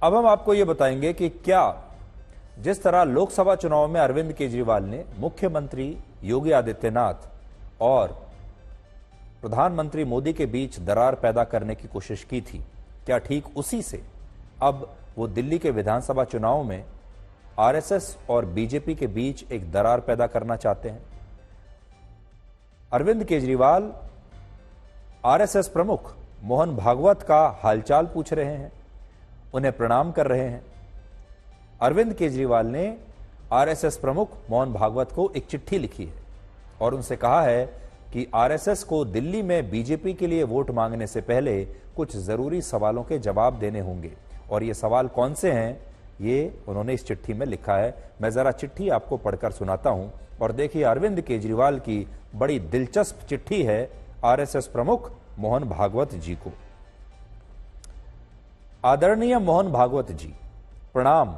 अब हम आपको यह बताएंगे कि क्या जिस तरह लोकसभा चुनाव में अरविंद केजरीवाल ने मुख्यमंत्री योगी आदित्यनाथ और प्रधानमंत्री मोदी के बीच दरार पैदा करने की कोशिश की थी, क्या ठीक उसी से अब वो दिल्ली के विधानसभा चुनाव में आरएसएस और बीजेपी के बीच एक दरार पैदा करना चाहते हैं? अरविंद केजरीवाल आरएसएस प्रमुख मोहन भागवत का हालचाल पूछ रहे हैं, उन्हें प्रणाम कर रहे हैं। अरविंद केजरीवाल ने आरएसएस प्रमुख मोहन भागवत को एक चिट्ठी लिखी है और उनसे कहा है कि आरएसएस को दिल्ली में बीजेपी के लिए वोट मांगने से पहले कुछ जरूरी सवालों के जवाब देने होंगे। और ये सवाल कौन से हैं, ये उन्होंने इस चिट्ठी में लिखा है। मैं जरा चिट्ठी आपको पढ़कर सुनाता हूं और देखिए, अरविंद केजरीवाल की बड़ी दिलचस्प चिट्ठी है आरएसएस प्रमुख मोहन भागवत जी को। आदरणीय मोहन भागवत जी, प्रणाम।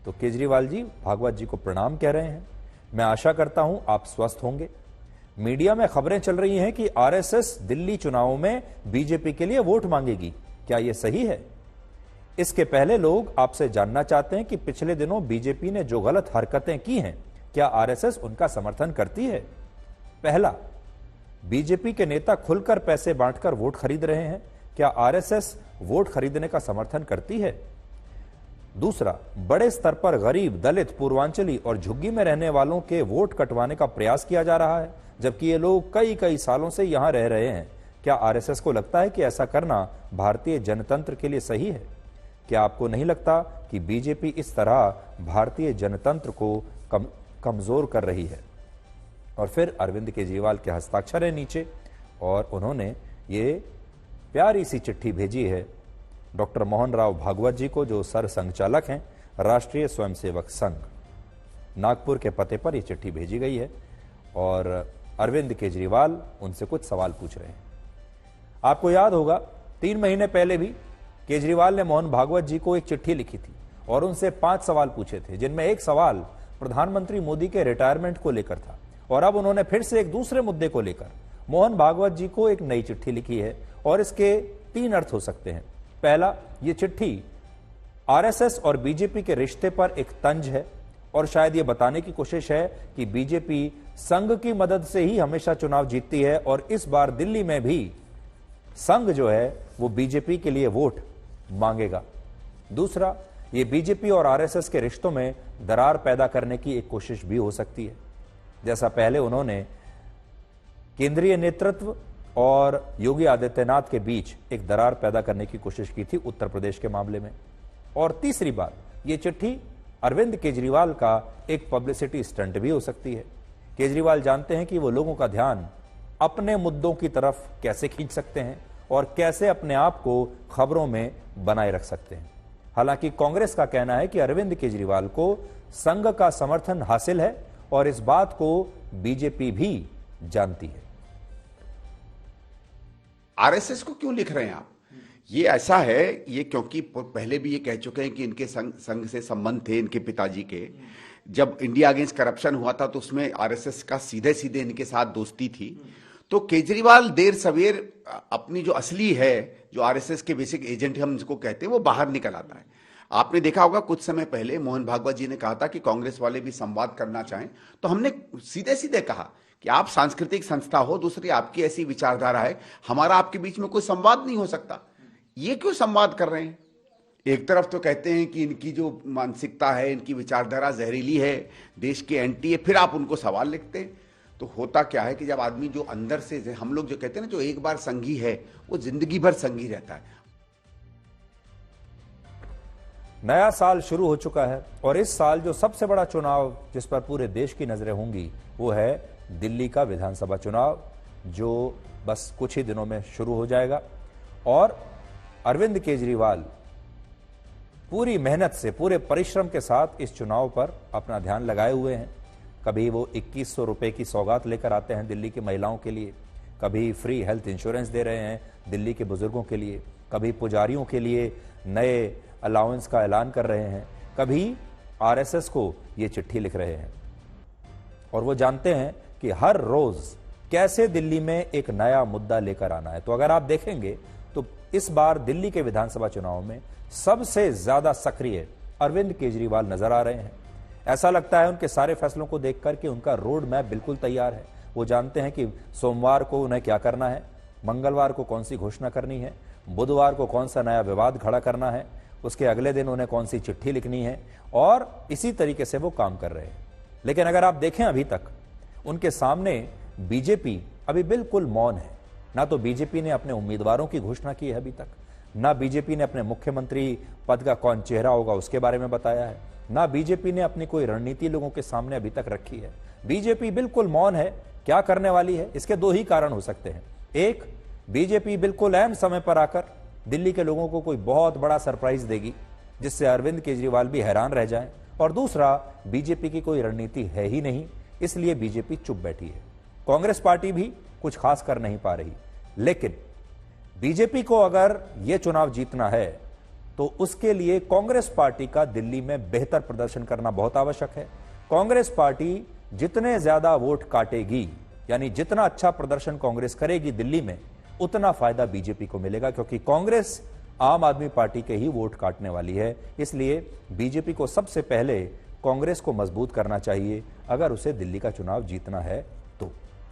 तो केजरीवाल जी भागवत जी को प्रणाम कह रहे हैं। मैं आशा करता हूं आप स्वस्थ होंगे। मीडिया में खबरें चल रही हैं कि आरएसएस दिल्ली चुनाव में बीजेपी के लिए वोट मांगेगी, क्या यह सही है? इसके पहले लोग आपसे जानना चाहते हैं कि पिछले दिनों बीजेपी ने जो गलत हरकतें की हैं, क्या आरएसएस उनका समर्थन करती है? पहला, बीजेपी के नेता खुलकर पैसे बांटकर वोट खरीद रहे हैं, क्या आरएसएस वोट खरीदने का समर्थन करती है? दूसरा, बड़े स्तर पर गरीब, दलित, पूर्वांचली और झुग्गी में रहने वालों के वोट कटवाने का प्रयास किया जा रहा है, जबकि ये लोग कई सालों से यहां रह रहे हैं। क्या आरएसएस को लगता है कि ऐसा करना भारतीय जनतंत्र के लिए सही है? क्या आपको नहीं लगता कि बीजेपी इस तरह भारतीय जनतंत्र को कमजोर कर रही है? और फिर अरविंद केजरीवाल के हस्ताक्षर है नीचे और उन्होंने ये प्यारी सी चिट्ठी भेजी है डॉक्टर मोहन राव भागवत जी को, जो सर संचालक हैं राष्ट्रीय स्वयंसेवक संघ। नागपुर के पते पर यह चिट्ठी भेजी गई है और अरविंद केजरीवाल उनसे कुछ सवाल पूछ रहे हैं। आपको याद होगा 3 महीने पहले भी केजरीवाल ने मोहन भागवत जी को एक चिट्ठी लिखी थी और उनसे 5 सवाल पूछे थे, जिनमें एक सवाल प्रधानमंत्री मोदी के रिटायरमेंट को लेकर था। और अब उन्होंने फिर से एक दूसरे मुद्दे को लेकर मोहन भागवत जी को एक नई चिट्ठी लिखी है और इसके 3 अर्थ हो सकते हैं। पहला, ये चिट्ठी आरएसएस और बीजेपी के रिश्ते पर एक तंज है और शायद ये बताने की कोशिश है कि बीजेपी संघ की मदद से ही हमेशा चुनाव जीतती है और इस बार दिल्ली में भी संघ जो है वो बीजेपी के लिए वोट मांगेगा। दूसरा, ये बीजेपी और आरएसएस के रिश्तों में दरार पैदा करने की एक कोशिश भी हो सकती है, जैसा पहले उन्होंने केंद्रीय नेतृत्व और योगी आदित्यनाथ के बीच एक दरार पैदा करने की कोशिश की थी उत्तर प्रदेश के मामले में। और तीसरी बात, ये चिट्ठी अरविंद केजरीवाल का एक पब्लिसिटी स्टंट भी हो सकती है। केजरीवाल जानते हैं कि वो लोगों का ध्यान अपने मुद्दों की तरफ कैसे खींच सकते हैं और कैसे अपने आप को खबरों में बनाए रख सकते हैं। हालांकि कांग्रेस का कहना है कि अरविंद केजरीवाल को संघ का समर्थन हासिल है और इस बात को बीजेपी भी जानती है। आरएसएस को क्यों लिख रहे हैं आप? ये ऐसा है, ये क्योंकि पहले भी ये कह चुके हैं कि इनके संघ से संबंध थे इनके पिताजी के। जब इंडिया अगेंस्ट करप्शन हुआ था तो उसमें आरएसएस का सीधे सीधे इनके साथ दोस्ती थी। तो केजरीवाल देर सवेर अपनी जो असली है, जो आरएसएस के बेसिक एजेंट हम जिसको कहते हैं, वो बाहर निकल आता है। आपने देखा होगा कुछ समय पहले मोहन भागवत जी ने कहा था कि कांग्रेस वाले भी संवाद करना चाहें, तो हमने सीधे सीधे कहा कि आप सांस्कृतिक संस्था हो, दूसरी आपकी ऐसी विचारधारा है, हमारा आपके बीच में कोई संवाद नहीं हो सकता। ये क्यों संवाद कर रहे हैं? एक तरफ तो कहते हैं कि इनकी जो मानसिकता है, इनकी विचारधारा जहरीली है, देश के एंटी है, फिर आप उनको सवाल लिखते हैं। तो होता क्या है कि जब आदमी जो अंदर से, हम लोग जो कहते हैं ना, जो एक बार संघी है वो जिंदगी भर संघी रहता है। नया साल शुरू हो चुका है और इस साल जो सबसे बड़ा चुनाव जिस पर पूरे देश की नजरें होंगी वो है दिल्ली का विधानसभा चुनाव, जो बस कुछ ही दिनों में शुरू हो जाएगा। और अरविंद केजरीवाल पूरी मेहनत से, पूरे परिश्रम के साथ इस चुनाव पर अपना ध्यान लगाए हुए हैं। कभी वो 2100 रुपए की सौगात लेकर आते हैं दिल्ली की महिलाओं के लिए, कभी फ्री हेल्थ इंश्योरेंस दे रहे हैं दिल्ली के बुजुर्गों के लिए, कभी पुजारियों के लिए नए अलाउंस का ऐलान कर रहे हैं, कभी आरएसएस को ये चिट्ठी लिख रहे हैं। और वो जानते हैं कि हर रोज कैसे दिल्ली में एक नया मुद्दा लेकर आना है। तो अगर आप देखेंगे तो इस बार दिल्ली के विधानसभा चुनाव में सबसे ज्यादा सक्रिय अरविंद केजरीवाल नजर आ रहे हैं। ऐसा लगता है उनके सारे फैसलों को देखकर कि उनका रोड मैप बिल्कुल तैयार है। वो जानते हैं कि सोमवार को उन्हें क्या करना है, मंगलवार को कौन सी घोषणा करनी है, बुधवार को कौन सा नया विवाद खड़ा करना है, उसके अगले दिन उन्हें कौन सी चिट्ठी लिखनी है, और इसी तरीके से वो काम कर रहे हैं। लेकिन अगर आप देखें अभी तक उनके सामने बीजेपी अभी बिल्कुल मौन है। ना तो बीजेपी ने अपने उम्मीदवारों की घोषणा की है अभी तक, ना बीजेपी ने अपने मुख्यमंत्री पद का कौन चेहरा होगा उसके बारे में बताया है, ना बीजेपी ने अपनी कोई रणनीति लोगों के सामने अभी तक रखी है। बीजेपी बिल्कुल मौन है। क्या करने वाली है, इसके दो ही कारण हो सकते हैं। एक, बीजेपी बिल्कुल ऐन समय पर आकर दिल्ली के लोगों को कोई बहुत बड़ा सरप्राइज देगी जिससे अरविंद केजरीवाल भी हैरान रह जाएं, और दूसरा, बीजेपी की कोई रणनीति है ही नहीं, इसलिए बीजेपी चुप बैठी है। कांग्रेस पार्टी भी कुछ खास कर नहीं पा रही। लेकिन बीजेपी को अगर यह चुनाव जीतना है तो उसके लिए कांग्रेस पार्टी का दिल्ली में बेहतर प्रदर्शन करना बहुत आवश्यक है। कांग्रेस पार्टी जितने ज्यादा वोट काटेगी, यानी जितना अच्छा प्रदर्शन कांग्रेस करेगी दिल्ली में, उतना फायदा बीजेपी को मिलेगा, क्योंकि कांग्रेस आम आदमी पार्टी के ही वोट काटने वाली है। इसलिए बीजेपी को सबसे पहले कांग्रेस को मजबूत करना चाहिए अगर उसे दिल्ली का चुनाव जीतना है